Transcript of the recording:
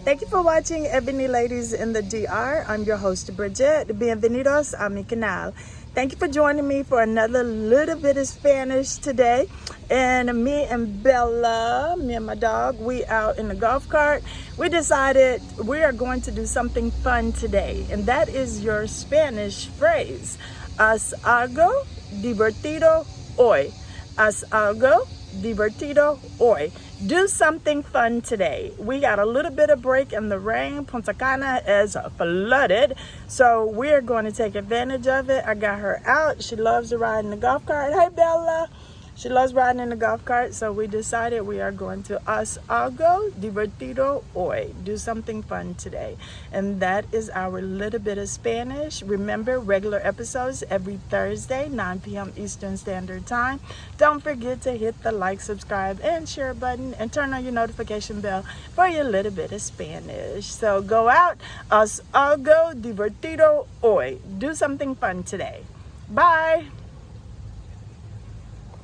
Thank you for watching Ebony Ladies in the DR. I'm your host, Bridget. Bienvenidos a mi canal. Thank you for joining me for another little bit of Spanish today. And me and Bella, me and my dog, we out in the golf cart. We decided we are going to do something fun today. And that is your Spanish phrase. Haz algo divertido hoy. Haz algo divertido hoy. Do something fun today. We got a little bit of break in the rain. Punta Cana is flooded, so we're going to take advantage of it. I got her out. She loves to ride in the golf cart. Hey, Bella. She loves riding in the golf cart, so we decided we are going to haz algo divertido hoy. Do something fun today. And that is our little bit of Spanish. Remember, regular episodes every Thursday, 9 p.m. Eastern Standard Time. Don't forget to hit the like, subscribe, and share button, and turn on your notification bell for your little bit of Spanish. So go out, haz algo divertido hoy. Do something fun today. Bye.